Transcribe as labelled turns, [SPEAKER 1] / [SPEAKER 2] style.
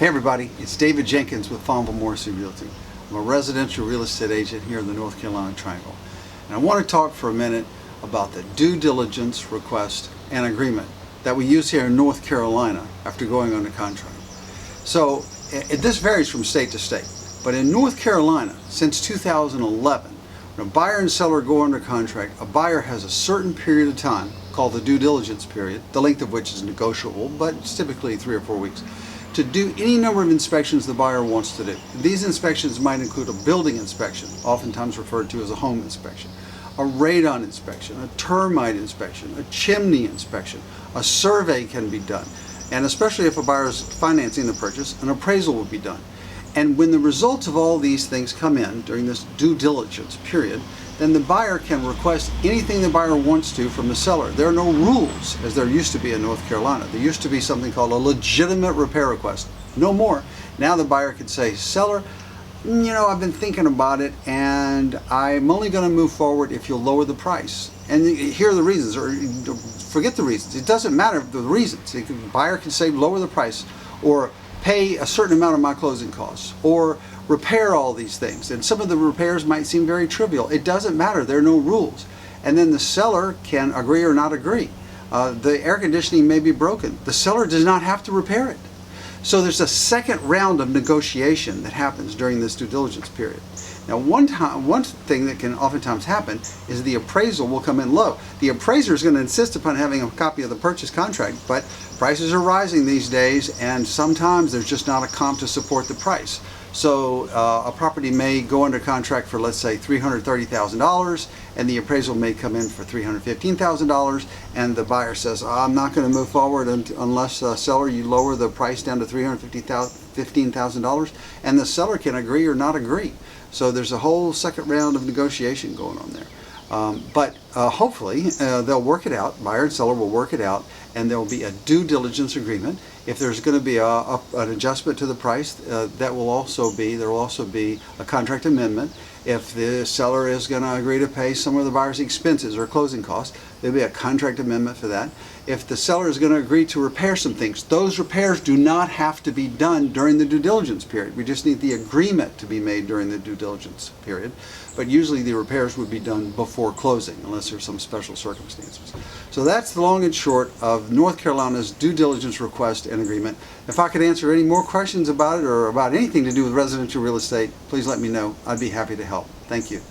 [SPEAKER 1] Hey everybody, it's David Jenkins with Fonville Morrissey Realty. I'm a residential real estate agent here in the North Carolina Triangle. And I want to talk for a minute about the due diligence request and agreement that we use here in North Carolina after going under contract. So this varies from state to state, but in North Carolina since 2011, when a buyer and seller go under contract, a buyer has a certain period of time called the due diligence period, the length of which is negotiable, but it's typically 3 or 4 weeks, to do any number of inspections the buyer wants to do. These inspections might include a building inspection, oftentimes referred to as a home inspection, a radon inspection, a termite inspection, a chimney inspection, a survey can be done, and especially if a buyer is financing the purchase, an appraisal will be done. And when the results of all these things come in during this due diligence period, then the buyer can request anything the buyer wants to from the seller. There are no rules, as there used to be in North Carolina. There used to be something called a legitimate repair request. No more. Now the buyer could say, seller, I've been thinking about it and I'm only going to move forward if you'll lower the price. And here are the reasons, or forget the reasons. It doesn't matter the reasons. The buyer can say lower the price, or pay a certain amount of my closing costs, or repair all these things. And some of the repairs might seem very trivial. It doesn't matter. There are no rules. And then the seller can agree or not agree. The air conditioning may be broken. The seller does not have to repair it. So there's a second round of negotiation that happens during this due diligence period. Now one thing that can oftentimes happen is the appraisal will come in low. The appraiser is going to insist upon having a copy of the purchase contract, but prices are rising these days and sometimes there's just not a comp to support the price. So a property may go under contract for, let's say, $330,000, and the appraisal may come in for $315,000, and the buyer says, I'm not going to move forward unless, seller, you lower the price down to $315,000, and the seller can agree or not agree. So there's a whole second round of negotiation going on there. But hopefully they'll work it out, buyer and seller will work it out, and there will be a due diligence agreement. If there's going to be an adjustment to the price, there will also be a contract amendment. If the seller is going to agree to pay some of the buyer's expenses or closing costs, there'll be a contract amendment for that. If the seller is going to agree to repair some things, those repairs do not have to be done during the due diligence period. We just need the agreement to be made during the due diligence period. But usually the repairs would be done before closing, unless there's some special circumstances. So that's the long and short of North Carolina's due diligence request and agreement. If I could answer any more questions about it or about anything to do with residential real estate, please let me know. I'd be happy to help. Thank you.